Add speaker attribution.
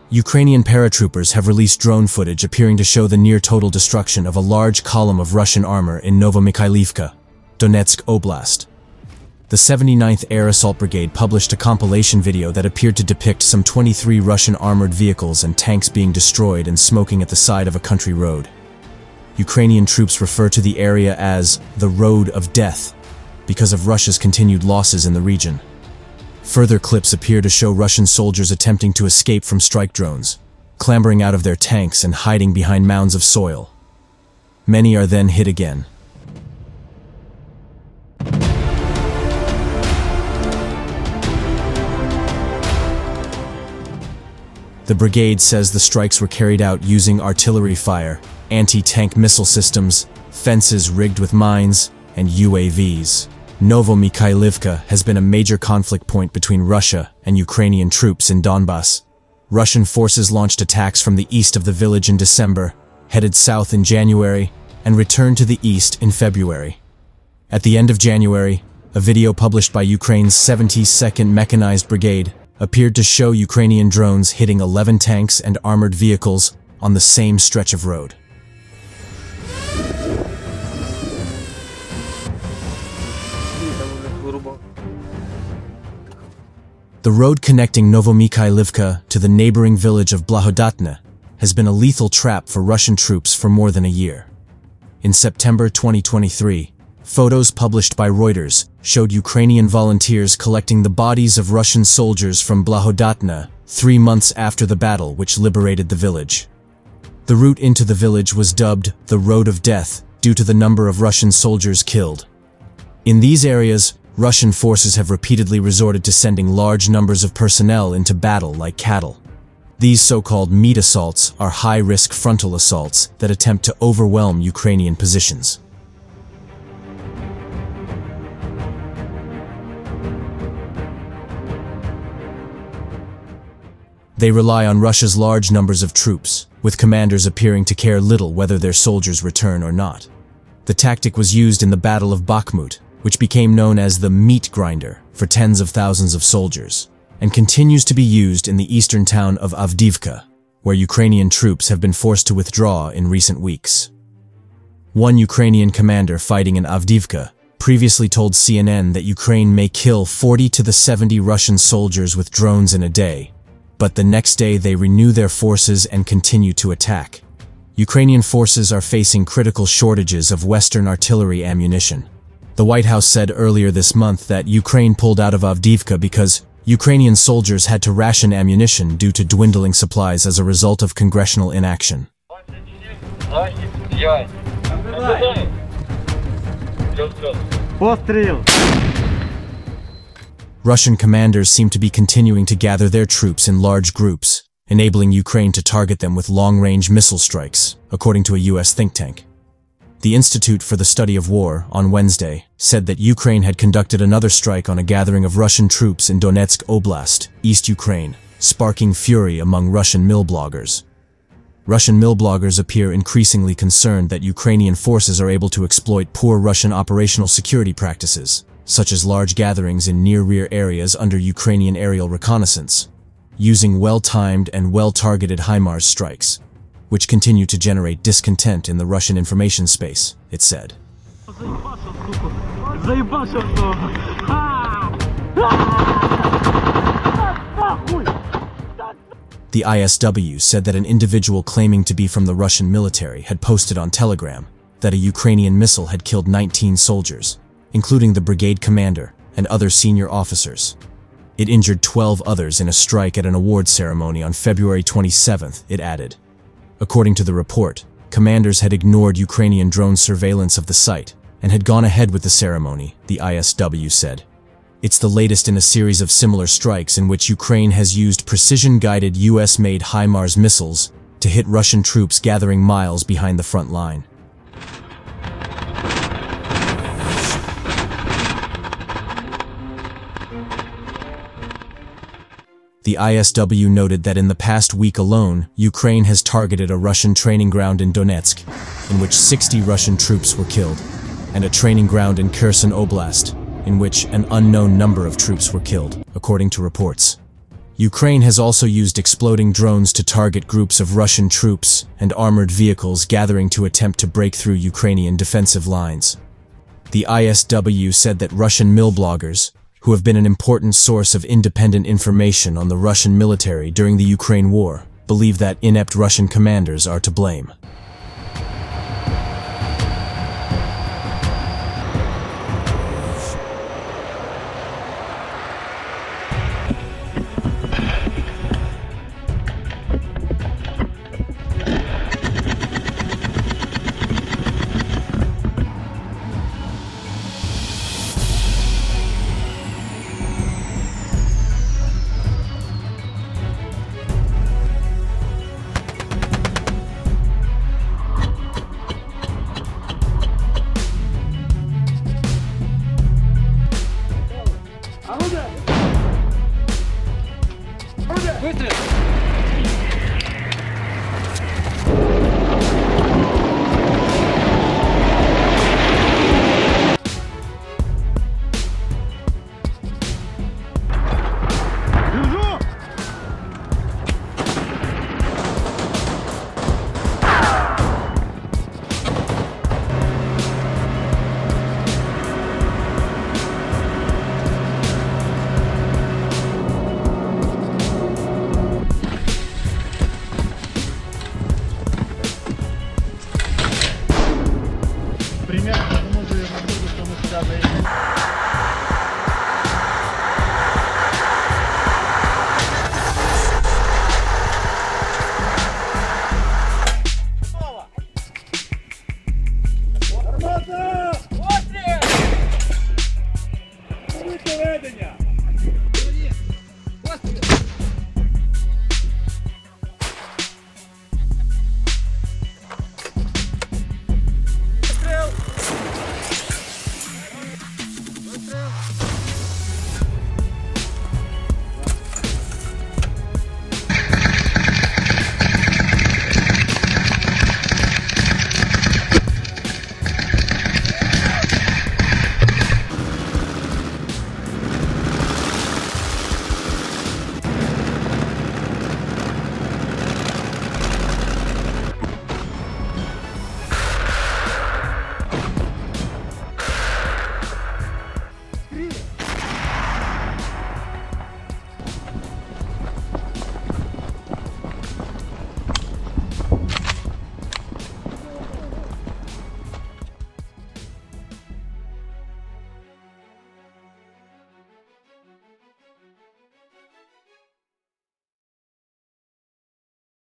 Speaker 1: Ukrainian paratroopers have released drone footage appearing to show the near-total destruction of a large column of Russian armor in Novomykhailivka, Donetsk Oblast. The 79th Air Assault Brigade published a compilation video that appeared to depict some 23 Russian armored vehicles and tanks being destroyed and smoking at the side of a country road. Ukrainian troops refer to the area as the Road of Death because of Russia's continued losses in the region. Further clips appear to show Russian soldiers attempting to escape from strike drones, clambering out of their tanks and hiding behind mounds of soil. Many are then hit again. The brigade says the strikes were carried out using artillery fire, anti-tank missile systems, fences rigged with mines, and UAVs. Novomykhailivka has been a major conflict point between Russia and Ukrainian troops in Donbass. Russian forces launched attacks from the east of the village in December, headed south in January, and returned to the east in February. At the end of January, a video published by Ukraine's 72nd Mechanized Brigade appeared to show Ukrainian drones hitting 11 tanks and armored vehicles on the same stretch of road. The road connecting Novomykhailivka to the neighboring village of Blahodatne has been a lethal trap for Russian troops for more than a year. In September 2023, photos published by Reuters showed Ukrainian volunteers collecting the bodies of Russian soldiers from Blahodatne 3 months after the battle which liberated the village. The route into the village was dubbed the Road of Death due to the number of Russian soldiers killed. In these areas, Russian forces have repeatedly resorted to sending large numbers of personnel into battle like cattle. These so-called meat assaults are high-risk frontal assaults that attempt to overwhelm Ukrainian positions. They rely on Russia's large numbers of troops, with commanders appearing to care little whether their soldiers return or not. The tactic was used in the Battle of Bakhmut, which became known as the meat grinder for tens of thousands of soldiers, and continues to be used in the eastern town of Avdiivka, where Ukrainian troops have been forced to withdraw in recent weeks. One Ukrainian commander fighting in Avdiivka previously told CNN that Ukraine may kill 40 to 70 Russian soldiers with drones in a day, but the next day they renew their forces and continue to attack. Ukrainian forces are facing critical shortages of Western artillery ammunition. The White House said earlier this month that Ukraine pulled out of Avdiivka because Ukrainian soldiers had to ration ammunition due to dwindling supplies as a result of congressional inaction. Russian commanders seem to be continuing to gather their troops in large groups, enabling Ukraine to target them with long-range missile strikes, according to a U.S. think tank. The Institute for the Study of War, on Wednesday, said that Ukraine had conducted another strike on a gathering of Russian troops in Donetsk Oblast, East Ukraine, sparking fury among Russian mill bloggers. Russian mill bloggers appear increasingly concerned that Ukrainian forces are able to exploit poor Russian operational security practices, such as large gatherings in near-rear areas under Ukrainian aerial reconnaissance, using well-timed and well-targeted HIMARS strikes, which continue to generate discontent in the Russian information space, it said. The ISW said that an individual claiming to be from the Russian military had posted on Telegram that a Ukrainian missile had killed 19 soldiers, including the brigade commander and other senior officers. It injured 12 others in a strike at an awards ceremony on February 27th, it added. According to the report, commanders had ignored Ukrainian drone surveillance of the site and had gone ahead with the ceremony, the ISW said. It's the latest in a series of similar strikes in which Ukraine has used precision-guided US-made HIMARS missiles to hit Russian troops gathering miles behind the front line. The ISW noted that in the past week alone, Ukraine has targeted a Russian training ground in Donetsk, in which 60 Russian troops were killed, and a training ground in Kherson Oblast, in which an unknown number of troops were killed, according to reports. Ukraine has also used exploding drones to target groups of Russian troops and armored vehicles gathering to attempt to break through Ukrainian defensive lines. The ISW said that Russian mill bloggers, who have been an important source of independent information on the Russian military during the Ukraine war, believe that inept Russian commanders are to blame.
Speaker 2: Доведення!